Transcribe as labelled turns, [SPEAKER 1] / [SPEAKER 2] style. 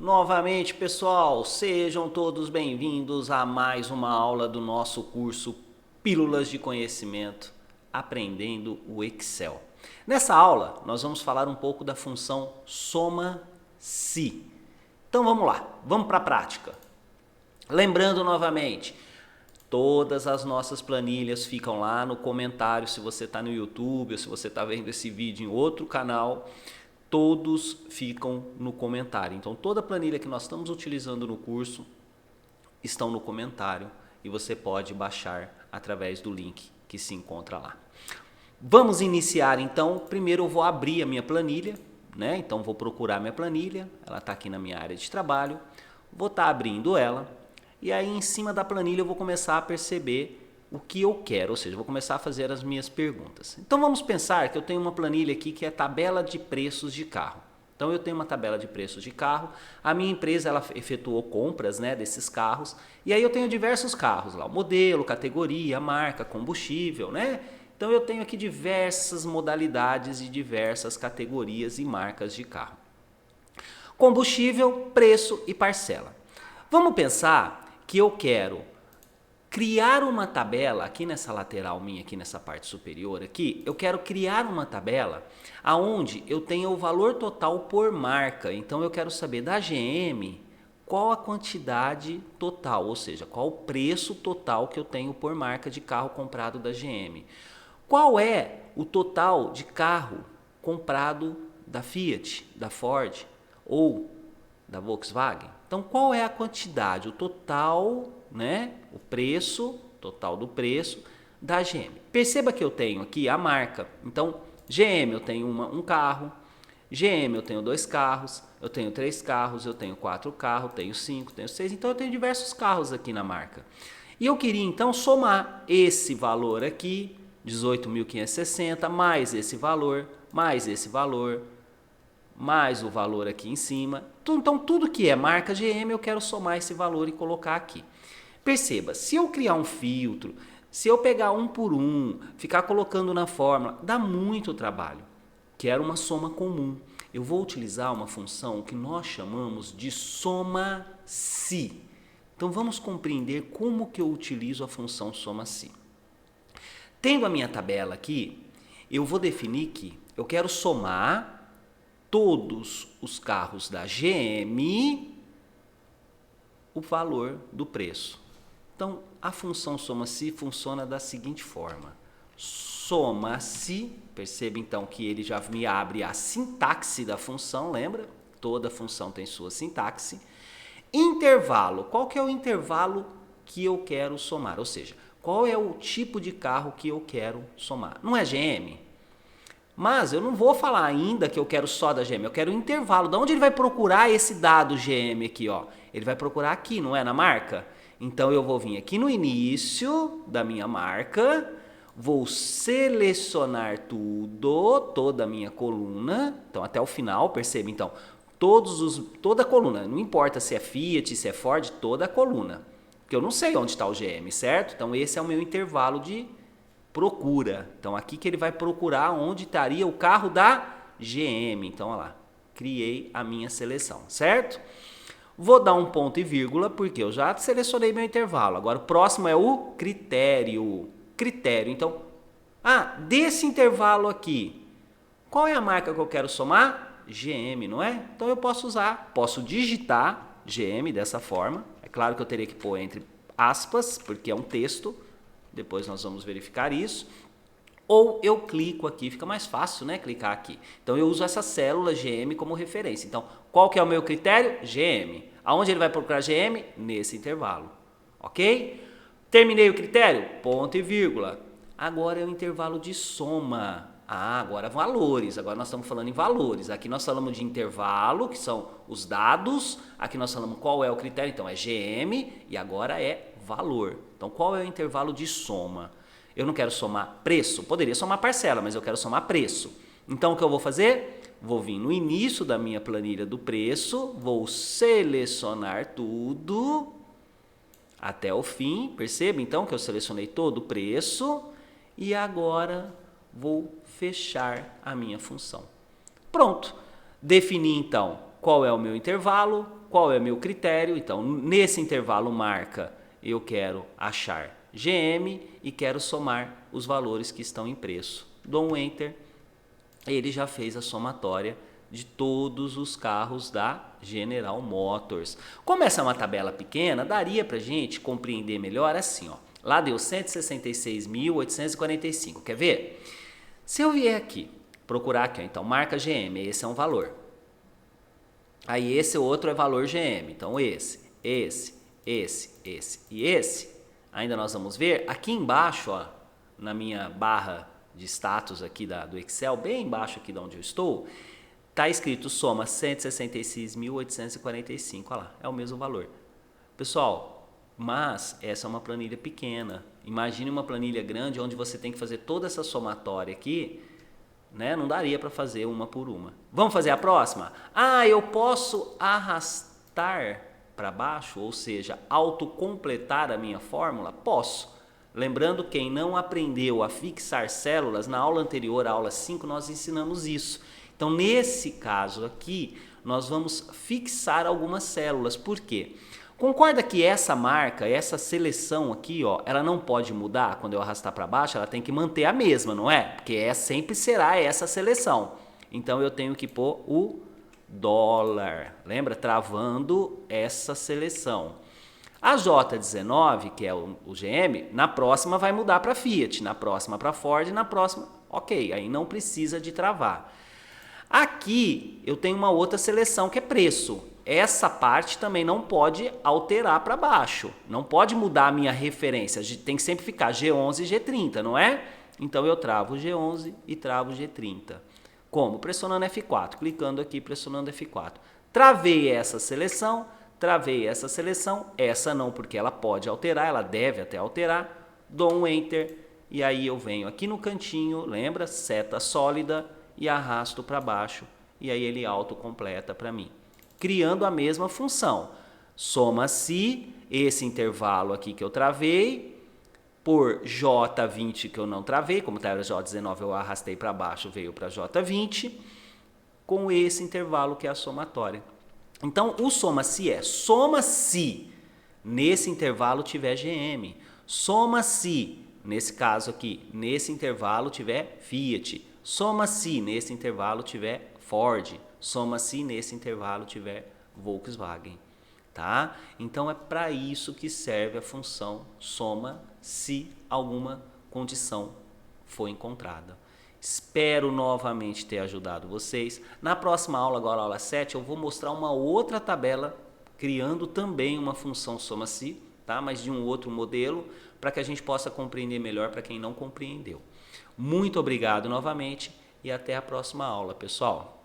[SPEAKER 1] Novamente, pessoal, sejam todos bem-vindos a mais uma aula do nosso curso Pílulas de Conhecimento Aprendendo o Excel. Nessa aula, nós vamos falar um pouco da função soma-se. Então vamos lá, vamos para a prática. Lembrando novamente, todas as nossas planilhas ficam lá no comentário, se você está no YouTube ou se você está vendo esse vídeo em outro canal, todos ficam no comentário. Então toda a planilha que nós estamos utilizando no curso estão no comentário e você pode baixar através do link que se encontra lá. Vamos iniciar então. Primeiro eu vou abrir a minha planilha, né? Então vou procurar minha planilha, ela está aqui na minha área de trabalho, vou estar abrindo ela e aí em cima da planilha eu vou começar a perceber o que eu quero, ou seja, vou começar a fazer as minhas perguntas. Então vamos pensar que eu tenho uma planilha aqui que é tabela de preços de carro. Então eu tenho uma tabela de preços de carro, a minha empresa ela efetuou compras, né, desses carros, e aí eu tenho diversos carros lá, o modelo, categoria, marca, combustível, né? Então eu tenho aqui diversas modalidades e diversas categorias e marcas de carro. Combustível, preço e parcela. Vamos pensar que eu quero criar uma tabela, aqui nessa lateral minha, aqui nessa parte superior aqui, eu quero criar uma tabela aonde eu tenha o valor total por marca. Então eu quero saber da GM qual a quantidade total, ou seja, qual o preço total que eu tenho por marca de carro comprado da GM. Qual é o total de carro comprado da Fiat, da Ford ou da Volkswagen? Então qual é a quantidade, o total, né, o preço, total do preço da GM. Perceba que eu tenho aqui a marca. Então, GM eu tenho um carro, GM eu tenho 2 carros, eu tenho 3 carros, eu tenho 4 carros, tenho 5, tenho 6, então eu tenho diversos carros aqui na marca. E eu queria então somar esse valor aqui, 18.560, mais esse valor, mais esse valor, mais o valor aqui em cima. Então tudo que é marca GM eu quero somar esse valor e colocar aqui. Perceba, se eu criar um filtro, se eu pegar um por um, ficar colocando na fórmula, dá muito trabalho. Quero uma soma comum. Eu vou utilizar uma função que nós chamamos de soma-se. Então vamos compreender como que eu utilizo a função soma-se. Tendo a minha tabela aqui, eu vou definir que eu quero somar todos os carros da GM o valor do preço. Então, a função soma-se funciona da seguinte forma. Soma-se, perceba então que ele já me abre a sintaxe da função, lembra? Toda função tem sua sintaxe. Intervalo, qual que é o intervalo que eu quero somar? Ou seja, qual é o tipo de carro que eu quero somar? Não é GM? Mas eu não vou falar ainda que eu quero só da GM, eu quero o intervalo. De onde ele vai procurar esse dado GM aqui, ó? Ele vai procurar aqui, não é na marca? Então eu vou vir aqui no início da minha marca, vou selecionar tudo, toda a minha coluna, então até o final, perceba então, toda a coluna, não importa se é Fiat, se é Ford, toda a coluna. Porque eu não sei onde está o GM, certo? Então esse é o meu intervalo de procura. Então aqui que ele vai procurar onde estaria o carro da GM. Então olha lá, criei a minha seleção, certo? Vou dar um ponto e vírgula porque eu já selecionei meu intervalo. Agora o próximo é o critério. Critério. Então, desse intervalo aqui, qual é a marca que eu quero somar? GM, não é? Então eu posso digitar GM dessa forma. É claro que eu teria que pôr entre aspas, porque é um texto. Depois nós vamos verificar isso. Ou eu clico aqui, fica mais fácil, né, clicar aqui. Então eu uso essa célula GM como referência. Então, qual que é o meu critério? GM. Aonde ele vai procurar GM? Nesse intervalo. Ok? Terminei o critério? Ponto e vírgula. Agora é o intervalo de soma. Agora valores. Agora nós estamos falando em valores. Aqui nós falamos de intervalo, que são os dados. Aqui nós falamos qual é o critério. Então é GM e agora é valor. Então qual é o intervalo de soma? Eu não quero somar preço, poderia somar parcela, mas eu quero somar preço. Então o que eu vou fazer? Vou vir no início da minha planilha do preço, vou selecionar tudo até o fim. Perceba então que eu selecionei todo o preço e agora vou fechar a minha função. Pronto, defini então qual é o meu intervalo, Qual é meu critério? Então, nesse intervalo marca, eu quero achar GM e quero somar os valores que estão em preço. Dou um Enter, ele já fez a somatória de todos os carros da General Motors. Como essa é uma tabela pequena, daria para a gente compreender melhor assim, ó. Lá deu 166.845, quer ver? Se eu vier aqui, procurar aqui, ó, então marca GM, esse é um valor. Aí esse outro é valor GM, então esse e esse. Ainda nós vamos ver aqui embaixo, ó, na minha barra de status aqui do Excel, bem embaixo aqui de onde eu estou, está escrito soma 166.845, olha lá, é o mesmo valor. Pessoal, mas essa é uma planilha pequena. Imagine uma planilha grande onde você tem que fazer toda essa somatória aqui, né? Não daria para fazer uma por uma. Vamos fazer a próxima? Ah, eu posso arrastar para baixo, ou seja, autocompletar a minha fórmula? Posso. Lembrando, quem não aprendeu a fixar células, na aula anterior, a aula 5, nós ensinamos isso. Então, nesse caso aqui, nós vamos fixar algumas células. Por quê? Concorda que essa marca, essa seleção aqui, ó, ela não pode mudar quando eu arrastar para baixo, ela tem que manter a mesma, não é? Porque sempre será essa seleção. Então, eu tenho que pôr o dólar. Lembra? Travando essa seleção. A J19, que é o GM, na próxima vai mudar para Fiat, na próxima para Ford, na próxima, ok, aí não precisa de travar. Aqui eu tenho uma outra seleção que é preço. Essa parte também não pode alterar para baixo, não pode mudar a minha referência, tem que sempre ficar G11 e G30, não é? Então eu travo G11 e travo G30. Como? Pressionando F4, clicando aqui, pressionando F4. Travei essa seleção, essa não, porque ela pode alterar, ela deve até alterar, dou um Enter e aí eu venho aqui no cantinho, lembra? Seta sólida e arrasto para baixo e aí ele autocompleta para mim, criando a mesma função. Soma-se esse intervalo aqui que eu travei por J20 que eu não travei, como estava J19 eu arrastei para baixo, veio para J20, com esse intervalo que é a somatória. Então, o soma-se é, soma-se nesse intervalo tiver GM, soma-se, nesse caso aqui, nesse intervalo tiver Fiat, soma-se nesse intervalo tiver Ford, soma-se nesse intervalo tiver Volkswagen, tá? Então, é para isso que serve a função soma se alguma condição for encontrada. Espero novamente ter ajudado vocês. Na próxima aula, agora aula 7, eu vou mostrar uma outra tabela, criando também uma função soma-se, tá? Mas de um outro modelo, para que a gente possa compreender melhor para quem não compreendeu. Muito obrigado novamente e até a próxima aula, pessoal.